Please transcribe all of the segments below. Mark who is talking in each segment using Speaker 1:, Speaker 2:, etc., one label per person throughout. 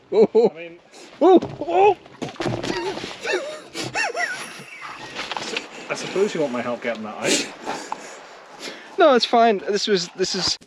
Speaker 1: Oh,
Speaker 2: I mean,
Speaker 1: oh.
Speaker 2: I suppose you want my help getting that out.
Speaker 1: No, it's fine. This is.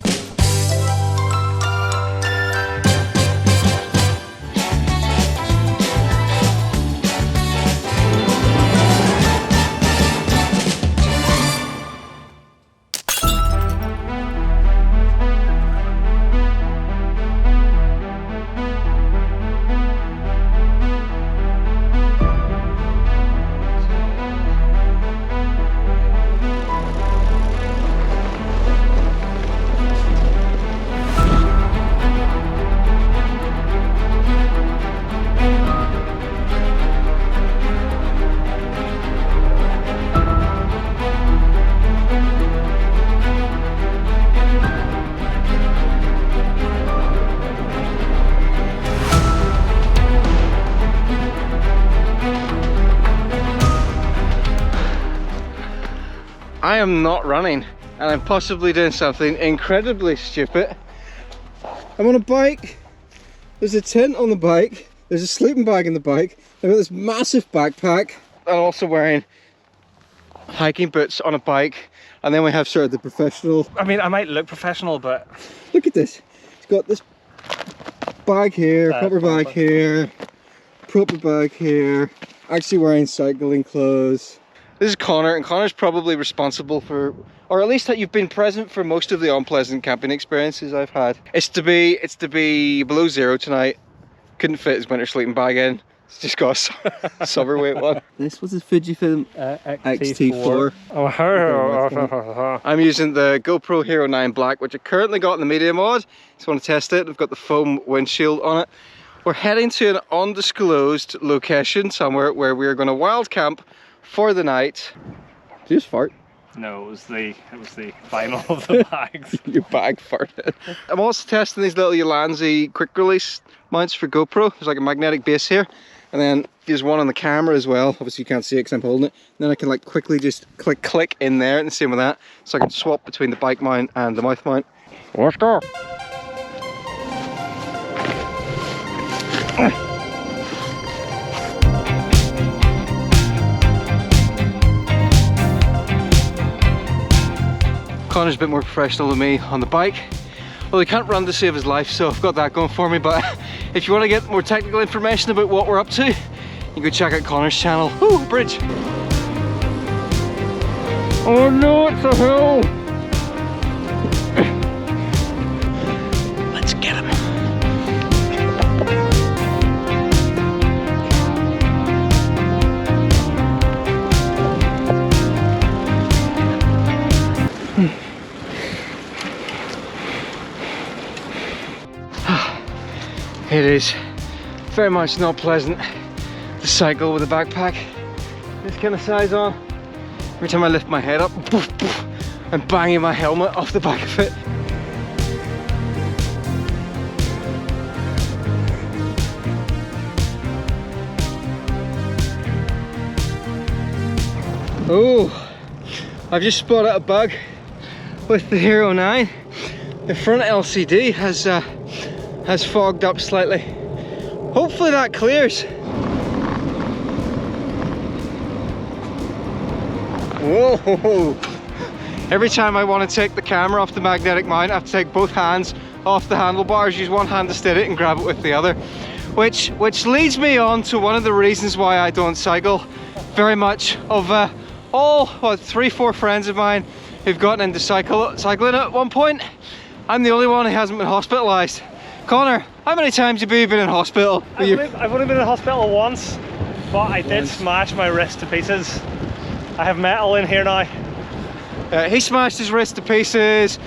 Speaker 1: I am not running, and I'm possibly doing something incredibly stupid. I'm on a bike. There's a tent on the bike. There's a sleeping bag in the bike. I've got this massive backpack. I'm also wearing hiking boots on a bike, and then we have sort of the professional.
Speaker 2: I mean, I might look professional, but
Speaker 1: Look at this. It's got this bag here, proper bag here, proper bag here. Actually wearing cycling clothes. This is Connor, and Connor's probably responsible for, or at least that you've been present for most of the unpleasant camping experiences I've had. It's to be below zero tonight. Couldn't fit his winter sleeping bag in. It's just got a summer weight one. This was a Fujifilm X-T4.
Speaker 2: Oh,
Speaker 1: I'm using the GoPro Hero 9 Black, which I currently got in the media mod. Just want to test it. I've got the foam windshield on it. We're heading to an undisclosed location somewhere where we're going to wild camp for the night. Did you just fart?
Speaker 2: no, it was the vinyl of the bags.
Speaker 1: Your bag farted. I'm also testing these little Ulanzi quick release mounts for GoPro. There's like a magnetic base here, and then there's one on the camera as well. Obviously you can't see it because I'm holding it. And then I can like quickly just click in there, and the same with that. So I can swap between the bike mount and the mouth mount. Let's go. Connor's a bit more professional than me on the bike. Well, he can't run to save his life, so I've got that going for me. But if you want to get more technical information about what we're up to, you can go check out Connor's channel. Ooh, bridge. Oh no, it's a hill. Let's get him. It is very much not pleasant to cycle with a backpack this kind of size on. Every time I lift my head up, poof, poof, I'm banging my helmet off the back of it. Oh, I've just spotted a bug with the Hero 9. The front LCD has fogged up slightly. Hopefully that clears. Whoa! Every time I want to take the camera off the magnetic mount, I have to take both hands off the handlebars, use one hand to steady it and grab it with the other. Which leads me on to one of the reasons why I don't cycle very much. Of all, what, 3-4 friends of mine who've gotten into cycling at one point, I'm the only one who hasn't been hospitalised. Connor, how many times have you been in hospital?
Speaker 2: I've only been in hospital once, but I did smash my wrist to pieces. I have metal in here now.
Speaker 1: He smashed his wrist to pieces.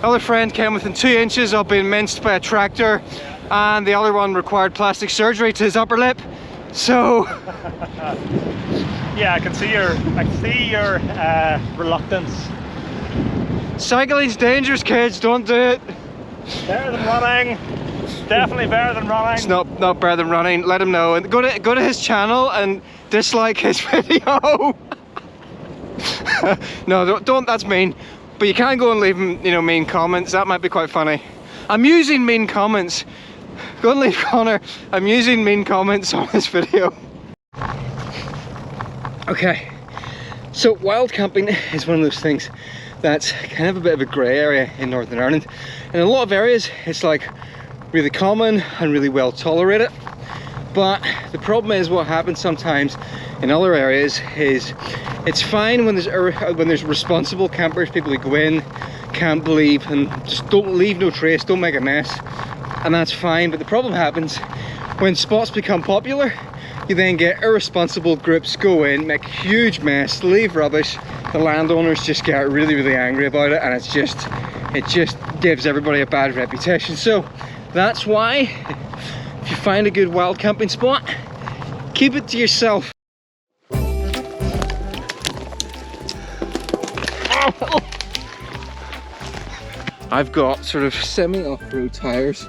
Speaker 1: Other friend came within 2 inches of being minced by a tractor, and the other one required plastic surgery to his upper lip. So
Speaker 2: yeah, I can see your reluctance.
Speaker 1: Cycling's dangerous, kids. Don't do it.
Speaker 2: Better than running. Definitely better than running.
Speaker 1: It's not better than running. Let him know, and go to his channel and dislike his video. No, don't. That's mean. But you can go and leave him, mean comments. That might be quite funny. I'm using mean comments Go and leave Connor. I'm using mean comments on this video. Okay, so wild camping is one of those things that's kind of a bit of a grey area in Northern Ireland. In a lot of areas, it's like really common and really well tolerated. But the problem is, what happens sometimes in other areas is it's fine when there's responsible campers, people who go in, camp, leave, and just don't leave no trace, don't make a mess, and that's fine. But the problem happens when spots become popular. You then get irresponsible groups go in, make a huge mess, leave rubbish. The landowners just get really, really angry about it, and it just gives everybody a bad reputation. So that's why, if you find a good wild camping spot, keep it to yourself. I've got sort of semi-off-road tires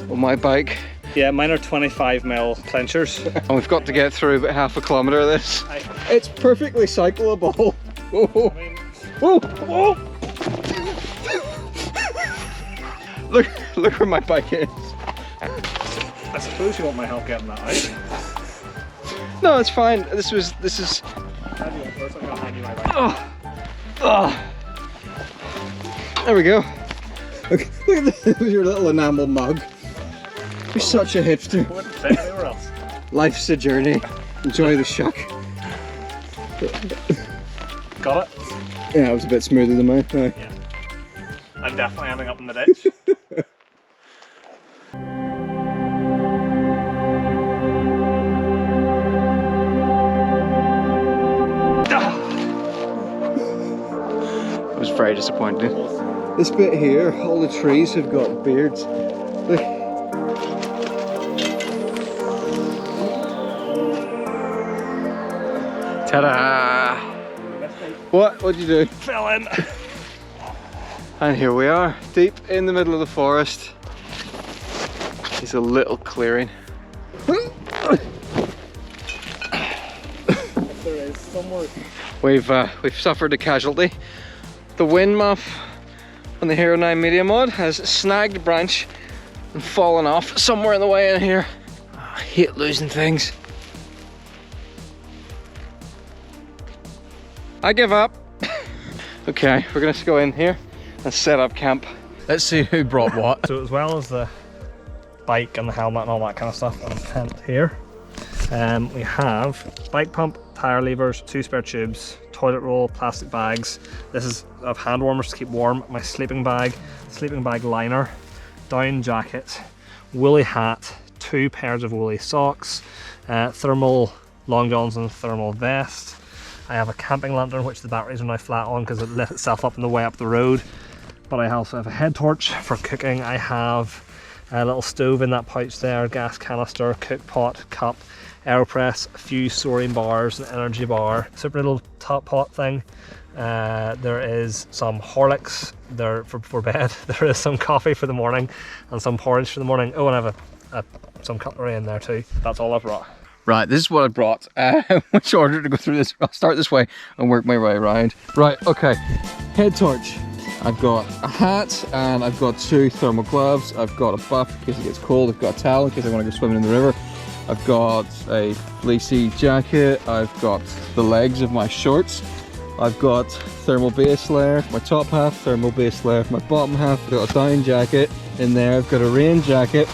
Speaker 1: on my bike.
Speaker 2: Yeah, mine are 25mm clinchers.
Speaker 1: And we've got to get through about half a kilometre of this. It's perfectly cyclable. Oh,
Speaker 2: I mean,
Speaker 1: oh. Look where my bike is.
Speaker 2: I suppose you want my help getting that out.
Speaker 1: No, it's fine. This is.
Speaker 2: Hand you one first, I'm gonna hand you my bike.
Speaker 1: Oh. There we go. Look at this, your little enamel mug. You're such a hipster.
Speaker 2: I wouldn't say anywhere else.
Speaker 1: Life's a journey. Enjoy the shock.
Speaker 2: Got it?
Speaker 1: Yeah, it was a bit smoother than mine. No.
Speaker 2: Yeah. I'm definitely ending up in the ditch.
Speaker 1: It was very disappointing. This bit here, all the trees have got beards. Look. Ta-da! What'd you do?
Speaker 2: Fell in.
Speaker 1: And here we are, deep in the middle of the forest. It's a little clearing.
Speaker 2: If there is somewhere.
Speaker 1: We've suffered a casualty. The wind muff on the Hero 9 Media Mod has snagged a branch and fallen off somewhere in the way in here. Oh, I hate losing things. I give up. Okay, we're gonna go in here and set up camp. Let's see who brought what.
Speaker 2: So as well as the bike and the helmet and all that kind of stuff and tent here, we have bike pump, tire levers, 2 spare tubes, toilet roll, plastic bags. This is of hand warmers to keep warm. My sleeping bag liner, down jacket, woolly hat, 2 pairs of woolly socks, thermal long johns and thermal vest. I have a camping lantern, which the batteries are now flat on because it lit itself up on the way up the road. But I also have a head torch for cooking. I have a little stove in that pouch there, gas canister, cook pot, cup, AeroPress, a few soaring bars, an energy bar, super little top pot thing. There is some Horlicks there for bed. There is some coffee for the morning and some porridge for the morning. Oh, and I have some cutlery in there too. That's all I've brought.
Speaker 1: Right, this is what I brought. Which order to go through this? I'll start this way and work my way around. Right, okay. Head torch. I've got a hat and I've got 2 thermal gloves. I've got a buff in case it gets cold. I've got a towel in case I want to go swimming in the river. I've got a fleecy jacket. I've got the legs of my shorts. I've got thermal base layer, my top half, thermal base layer, my bottom half. I've got a down jacket in there. I've got a rain jacket.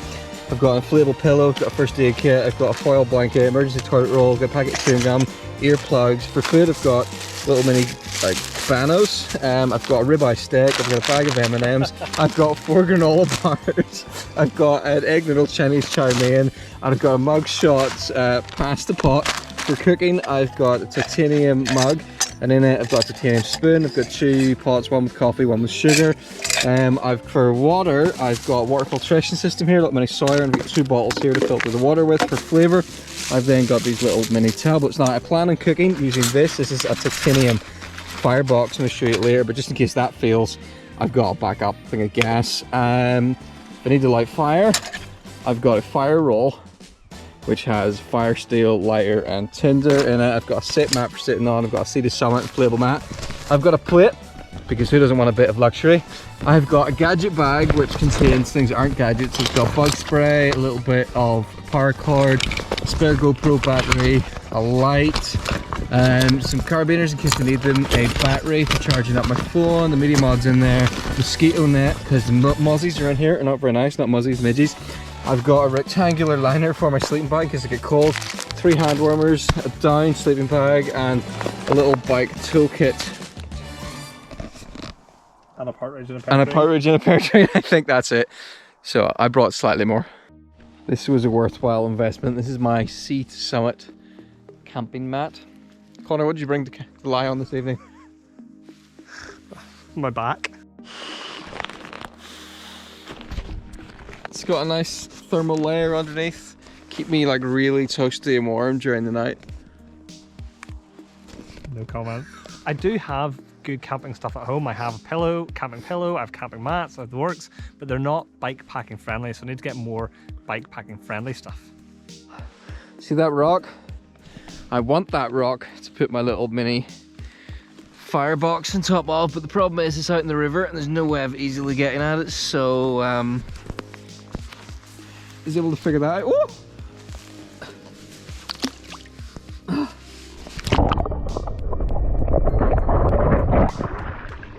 Speaker 1: I've got an inflatable pillow, I've got a first aid kit, I've got a foil blanket, emergency toilet roll, I've got a packet of chewing gum, earplugs. For food I've got little mini like Banos, I've got a ribeye steak, I've got a bag of M&Ms, I've got 4 granola bars, I've got an egg noodle Chinese chow mein, and I've got a mug shots pasta pot. For cooking I've got a titanium mug, and in it I've got a titanium spoon. I've got 2 pots, one with coffee, one with sugar. For water I've got water filtration system here, little mini Sawyer, and I've got 2 bottles here to filter the water with. For flavour I've then got these little mini tablets. Now I plan on cooking using this. This is a titanium firebox, I'm going to show you it later, but just in case that fails I've got a backup thing of gas. If I need to light fire I've got a fire roll which has fire steel, lighter and tinder in it. I've got a sit mat for sitting on, I've got a seated summit inflatable mat. I've got a plate because who doesn't want a bit of luxury? I've got a gadget bag which contains things that aren't gadgets. It's got bug spray, a little bit of power cord, spare GoPro battery, a light, some carabiners in case I need them, a battery for charging up my phone, the media mod's in there, mosquito net because the mozzies around here are not very nice, not mozzies, midgies. I've got a rectangular liner for my sleeping bag in case I get cold, 3 hand warmers, a down sleeping bag, and a little bike toolkit.
Speaker 2: And a partridge in a pear
Speaker 1: And a
Speaker 2: tree.
Speaker 1: partridge in a pear tree. I think that's it. So I brought slightly more. This was a worthwhile investment. This is my Sea to Summit camping mat. Connor, what did you bring to lie on this evening?
Speaker 2: My back.
Speaker 1: It's got a nice thermal layer underneath. Keep me like really toasty and warm during the night.
Speaker 2: No comment. I do have good camping stuff at home. I have a pillow, camping pillow, I have camping mats, I have the works, but they're not bike packing friendly, so I need to get more bike packing friendly stuff.
Speaker 1: See that rock? I want that rock to put my little mini firebox on top of, but the problem is it's out in the river and there's no way of easily getting at it, so is able to figure that out. Ooh!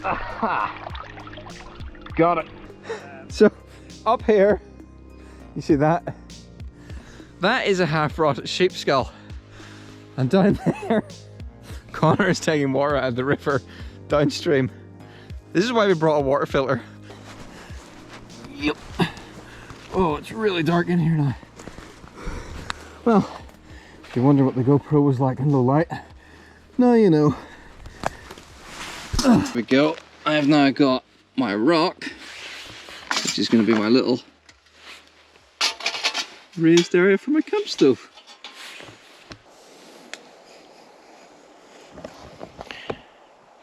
Speaker 1: Aha! Got it. So up here, you see that? That is a half-rotted sheep skull. And down there, Connor is taking water out of the river downstream. This is why we brought a water filter. Yep. Oh, it's really dark in here now. Well, if you wonder what the GoPro was like in low light, now you know. There we go. I have now got my rock, which is going to be my little raised area for my camp stove.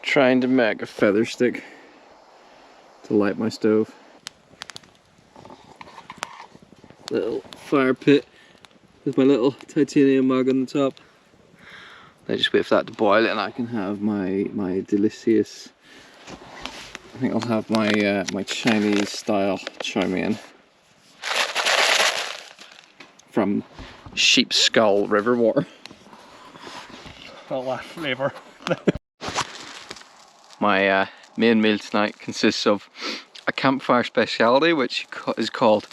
Speaker 1: Trying to make a feather stick to light my stove. Little fire pit with my little titanium mug on the top. I just wait for that to boil and I can have my delicious, I think I'll have my my Chinese style chow mein from sheep skull river water.
Speaker 2: All that flavour.
Speaker 1: My main meal tonight consists of a campfire speciality which is called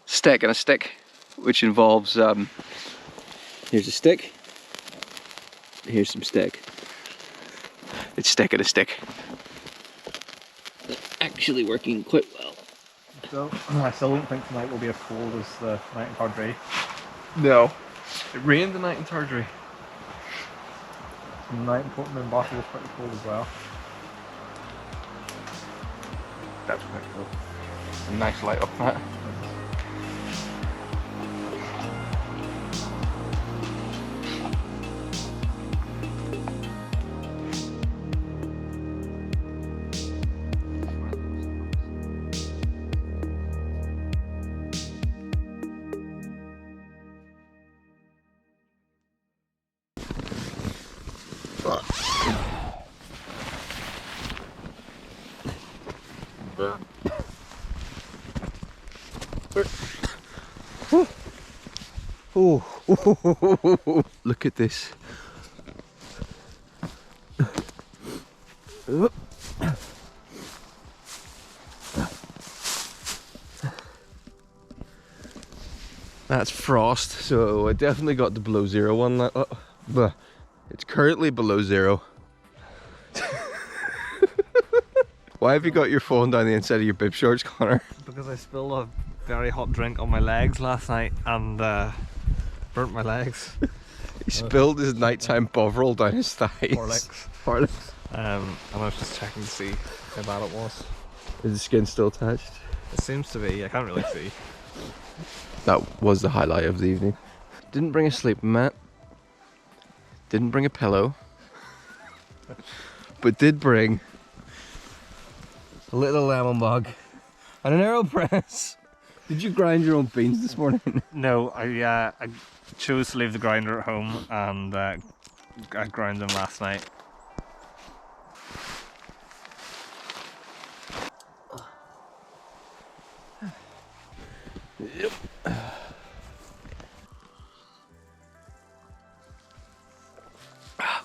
Speaker 1: steak and a stick, which involves here's a stick, here's some steak. It's steak and a stick. Actually working quite well.
Speaker 2: So, I still don't think tonight will be as cold as the night in Cardray.
Speaker 1: No. It rained the night in Tardry.
Speaker 2: The night in Portman Bottle was pretty cold as well.
Speaker 1: That's quite cool. A nice light up that. Oh, look at this. That's frost, so I definitely got the below zero one. But it's currently below zero. Why have you got your phone down the inside of your bib shorts, Connor?
Speaker 2: Because I spilled a very hot drink on my legs last night and burnt my legs.
Speaker 1: He spilled his nighttime bovril down his thighs.
Speaker 2: Horlicks.
Speaker 1: Horlicks.
Speaker 2: And I was just checking to see how bad it was.
Speaker 1: Is the skin still attached?
Speaker 2: It seems to be. I can't really see.
Speaker 1: That was the highlight of the evening. Didn't bring a sleeping mat. Didn't bring a pillow. But did bring a little lemon mug and an AeroPress. Did you grind your own beans this morning?
Speaker 2: No, I chose to leave the grinder at home and I ground them last night.
Speaker 1: Yep.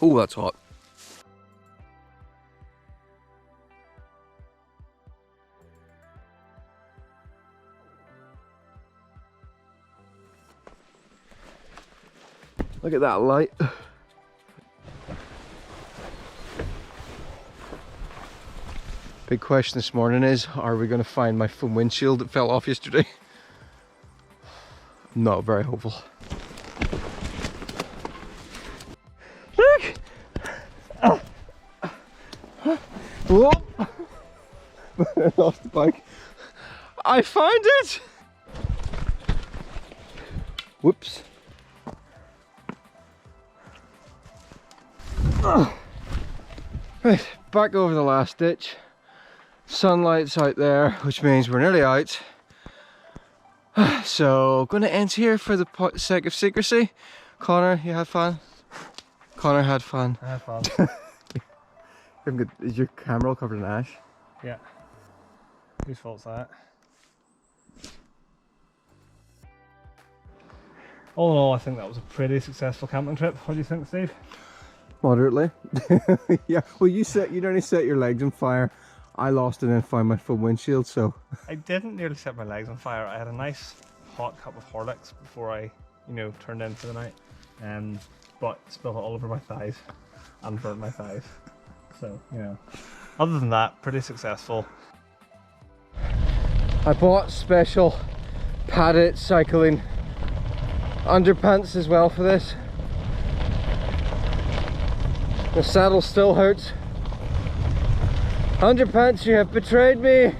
Speaker 1: Oh, that's hot. Look at that light. Big question this morning is, are we going to find my phone windshield that fell off yesterday? I'm not very hopeful. Look! Oh. Whoa! I lost the bike. I found it! Whoops. Right, back over the last ditch. Sunlight's out there, which means we're nearly out. So, gonna end here for the sake of secrecy. Connor, you had fun? Connor had fun.
Speaker 2: I had fun.
Speaker 1: Is your camera all covered in ash?
Speaker 2: Yeah. Whose fault's that? All in all, I think that was a pretty successful camping trip. What do you think, Steve?
Speaker 1: Moderately. Yeah, well you'd only set your legs on fire. I lost it and then found my full windshield, so.
Speaker 2: I didn't nearly set my legs on fire. I had a nice hot cup of Horlicks before I, turned in for the night. But spilled it all over my thighs and burnt my thighs. So, other than that, pretty successful.
Speaker 1: I bought special padded cycling underpants as well for this. The saddle still hurts. Underpants, you have betrayed me.